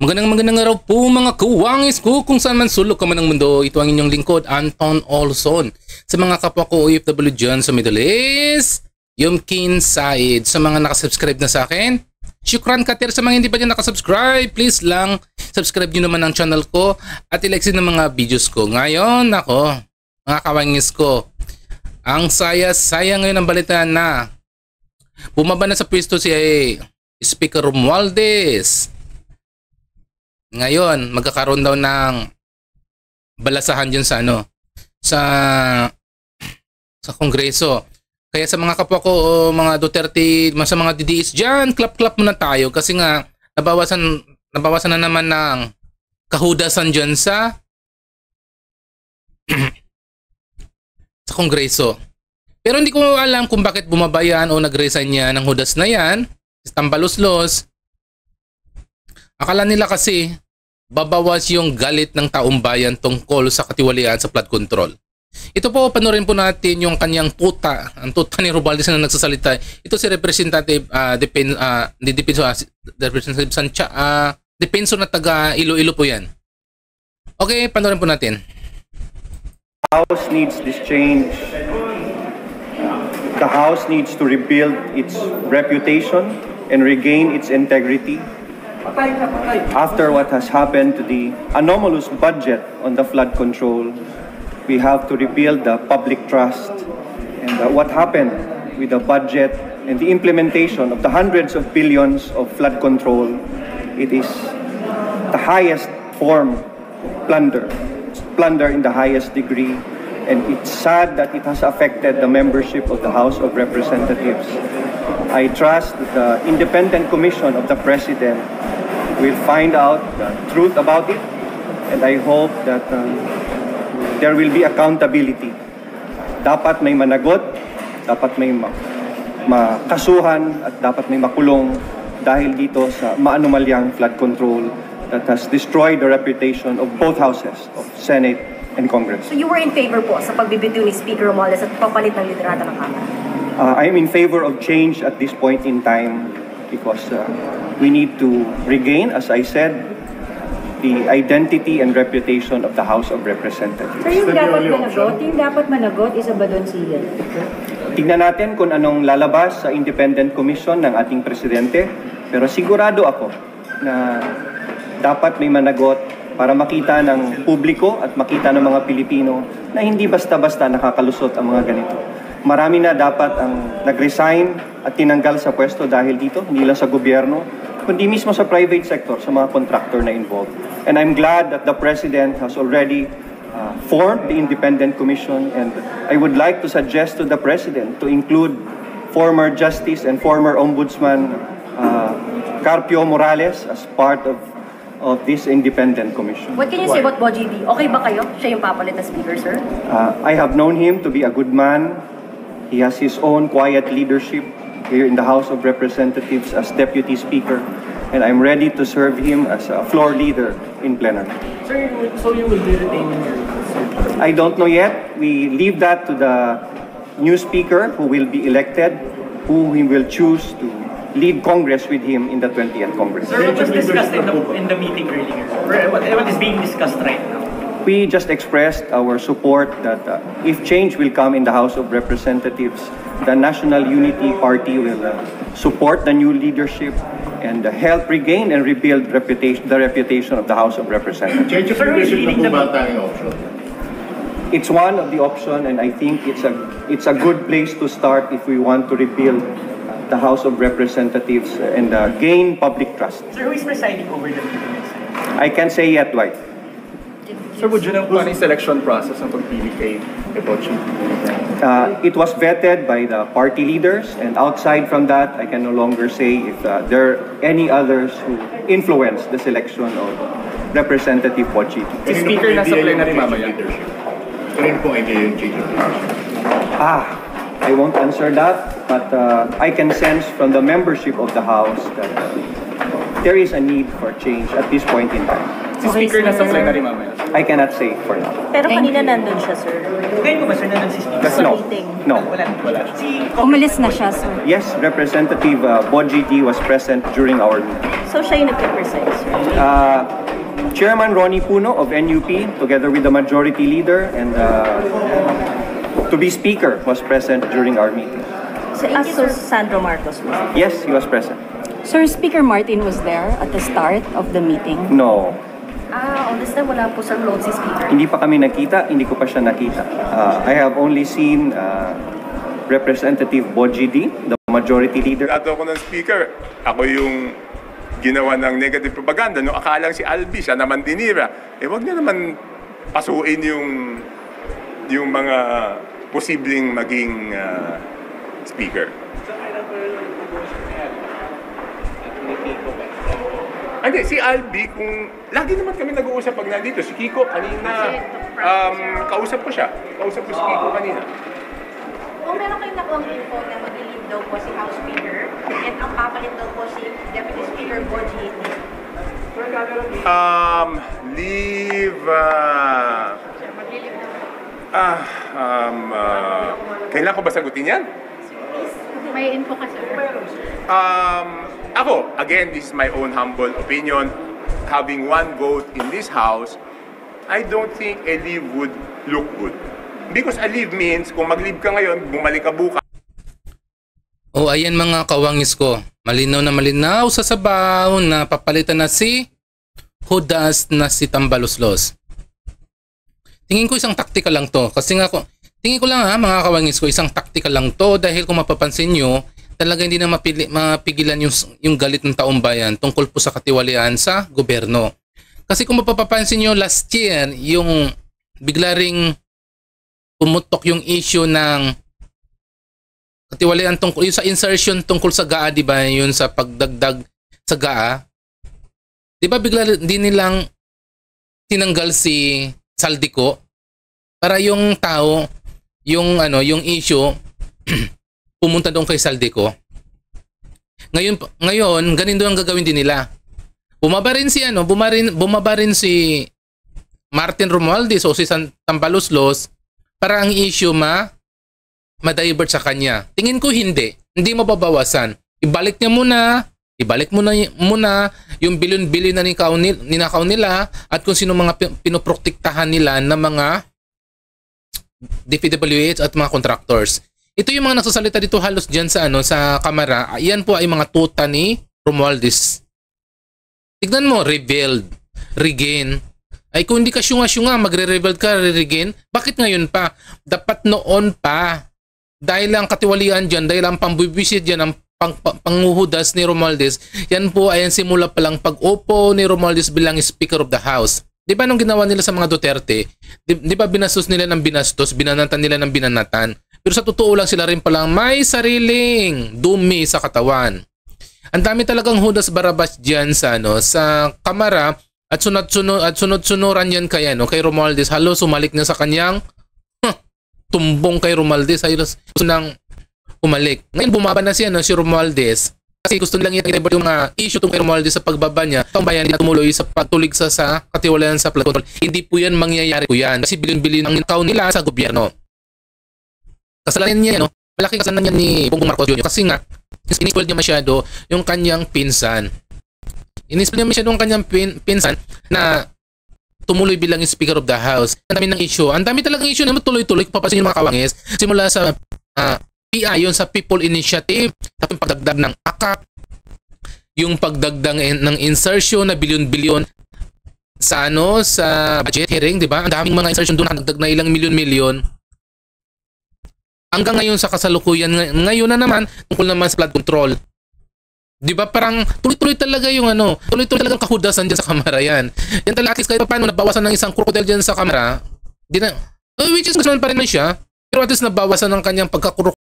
Magandang araw po mga kawangis ko kung saan man sulok ka man ng mundo. Ito ang inyong lingkod, Anton Olson. Sa mga kapwa ko OFW dyan sa Middle East, Yumkin Said. Sa mga nakasubscribe na sa akin, syukran katir. Sa mga hindi pa dyan nakasubscribe, please lang subscribe nyo naman ang channel ko at i-like din ng mga videos ko. Ngayon, ako, mga kawangis ko, ang saya-saya ngayon ang balita na bumaba na sa pwesto si Speaker Romualdez. Ngayon, magkakaroon daw ng balasahan dyan sa sa Kongreso. Kaya sa mga kapwa ko, mga Duterte, sa mga DDS dyan, clap-clap muna tayo kasi nga nabawasan na naman ng kahudasan dyan sa sa Kongreso. Pero hindi ko alam kung bakit bumaba yan o nag-resign yan ng hudas na yan. Tambalos-los. Akala nila kasi babawas yung galit ng taong bayan tungkol sa katiwalian sa flood control. Ito po, panoorin po natin yung kanyang tuta. Ang tuta ni Romualdez na nagsasalita. Ito si Representative Defensor na taga Iloilo po yan. Okay, panoorin po natin. The House needs this change. The House needs to rebuild its reputation and regain its integrity. After what has happened to the anomalous budget on the flood control, we have to rebuild the public trust. And what happened with the budget and the implementation of the hundreds of billions of flood control, it is the highest form of plunder in the highest degree. And it's sad that it has affected the membership of the House of Representatives. I trust that the independent commission of the President will find out the truth about it, and I hope that there will be accountability. Dapat may managot, dapat may makasuhan, at dapat may makulong dahil dito sa maanumalyang flood control that has destroyed the reputation of both houses, of Senate and Congress. So you were in favor po sa pagbibitiw ni Speaker Romualdez at papalit ng liderato ng Kamara? I am in favor of change at this point in time because we need to regain, as I said, the identity and reputation of the House of Representatives. So yung dapat managot, isa ba doon siya? Tignan natin kung anong lalabas sa Independent Commission ng ating Presidente, pero sigurado ako na dapat may managot para makita ng publiko at makita ng mga Pilipino na hindi basta-basta nakakalusot ang mga ganito. Marami na dapat ang nag-resign at tinanggal sa pwesto dahil dito, hindi lang sa gobyerno, kundi mismo sa private sector, sa mga contractor na involved. And I'm glad that the President has already formed the Independent Commission, and I would like to suggest to the President to include former Justice and former Ombudsman Carpio Morales as part of this Independent Commission. What can you say about Boji D? Okay ba kayo? Siya yung papalit na Speaker, sir? I have known him to be a good man. He has his own quiet leadership here in the House of Representatives as Deputy Speaker, and I'm ready to serve him as a floor leader in plenary. Sir, so you will be retaining your seat? I don't know yet. We leave that to the new Speaker who will be elected, who he will choose to lead Congress with him in the 20th Congress. Sir, what was discussed in the meeting earlier? What is being discussed right now? We just expressed our support that if change will come in the House of Representatives, the National Unity Party will support the new leadership and help regain and rebuild the reputation of the House of Representatives. Change of leadership na po ba tayong option? It's one of the options, and I think it's a good place to start if we want to rebuild the House of Representatives and gain public trust. Sir, who is presiding over the meeting? I can't say yet, Dwight. Sir, would you know kung ano yung selection process ng pagpili kay Boji? It was vetted by the party leaders, and outside from that, I can no longer say if there are any others who influence the selection of Representative Boji. Si Speaker nasa plenary mamaya. Kanino pong idea yung change of leadership? I won't answer that, but I can sense from the membership of the House that there is a need for change at this point in time. Si Speaker nasa plenary mamaya. I cannot say for now. Pero kanina nandun siya, sir. Ngayon ko ba, sir, na si Speaker? No. meeting. No. Wala. Si Umalis na siya, sir. Yes, Representative Boji D was present during our meeting. So siya yung nag-present, sir. Chairman Ronnie Puno of NUP, together with the majority leader and to be speaker, was present during our meeting. So Sandro Marcos was. Yes, he was present. Sir, Speaker Martin was there at the start of the meeting. No, On this time, wala po sa road si Speaker. hindi pa kami nakita, hindi ko pa siya nakita. I have only seen Representative Boji D, the majority leader. Ato ko ng speaker, ako yung ginawa ng negative propaganda. No, akalang si Albi, siya naman dinira. Wag niya naman pasuin yung mga posibleng maging speaker. Hindi, si Albi, kung lagi naman kami nag-uusap pag nandito. Si Kiko kanina, kausap ko siya. Kausap ko si Kiko kanina. Kung meron kayong nakuha info na mag-leave daw po si House Speaker at ang papalit daw po si Deputy Speaker Boji. Leave, kailan ko ba sagutin yan? May info ka, sir. Ako, again, this is my own humble opinion. Having one vote in this house, I don't think a leave would look good. Because a leave means, kung mag-leave ka ngayon, bumalik ka bukas. O ayan mga kawangis ko, malinaw na malinaw sa sabaw na papalitan na si Hudas na si Tambaloslos. Tingin ko isang taktika lang to. Kasi nga, tingin ko lang mga kawangis ko, isang taktika lang to dahil kung mapapansin nyo, talaga hindi na mapigilan yung galit ng taong bayan tungkol po sa katiwalian sa gobyerno. Kasi kung mapapansin nyo, last year, yung bigla ring pumutok yung issue ng katiwalian tungkol yung sa insertion tungkol sa GAA, di ba? Yun sa pagdagdag sa GAA. Di ba bigla din nilang tinanggal si Saldico para yung tao, yung issue pumunta doon kay Saldico. Ngayon, ganito ang gagawin din nila. Bumaba rin si Martin Romualdez o si Tambaloslos para ang issue ma-divert sa kanya. Tingin ko hindi mababawasan. Ibalik muna yung bilyon-bilyon na ninakaw nila at kung sino mga pinoprotektahan nila ng mga DPWH at mga contractors. Ito yung mga nagsasalita dito halos dyan sa kamera. Yan po ay mga tuta ni Romualdez. Tignan mo, rebuild, regain. Ay kung hindi ka syunga-syunga, magre-rebuild ka, re-regain. Bakit ngayon pa? Dapat noon pa. Dahil ang katiwalian dyan, dahil ang pambibisit dyan, ang panguhudas ni Romualdez, yan po ay ang simula pa lang pag-upo ni Romualdez bilang Speaker of the House. Di ba nung ginawa nila sa mga Duterte, di ba binastos nila ng binastos, binanatan nila ng binanatan? Pero sa totoo lang sila rin palang may sariling dumi sa katawan. Ang dami talagang Judas Barabas diyan sa kamera at sunod-sunuran yan kay Romualdez. Halos sumalik na sa kanyang tumbong kay Romualdez. Halos gusto nang umalik. Ngayon bumaba na si Romualdez. Kasi gusto nilang i-divert yung mga issue tungkol kay Romualdez sa pagbaba niya. Taong bayan na tumuloy sa pagtulig sa katiwalian sa flood control. Hindi po yan mangyayari po yan. Kasi bilyon-bilyon ang nakaw nila sa gobyerno. Kasalanan niya, malaking kasalanan niya ni Bongbong Marcos Jr. Kasi nga, inispoil niya masyado yung kanyang pinsan. Inispoil niya masyado yung kanyang pinsan na tumuloy bilang Speaker of the House. Ang dami ng issue. Ang dami talagang issue na tuloy-tuloy kung papasin yung mga kawangis. Simula sa PI, yun sa People Initiative, tapos yung pagdagdag ng AKAP, yung pagdagdag ng insertion na bilyon-bilyon sa budget hearing, di ba? Ang daming mga insertion doon, nagdagdag na ilang milyon-milyon. Hanggang ngayon sa kasalukuyan, ngayon na naman tungkol naman sa flood control. 'Di ba parang tuloy-tuloy talaga yung tuloy-tuloy talagang kahudasan diyan sa kamera yan. Yan talaga kahit paano nabawasan ng isang crocodile diyan sa kamera, which is naman pa rin siya, pero at least nabawasan ng kanyang pagkakurok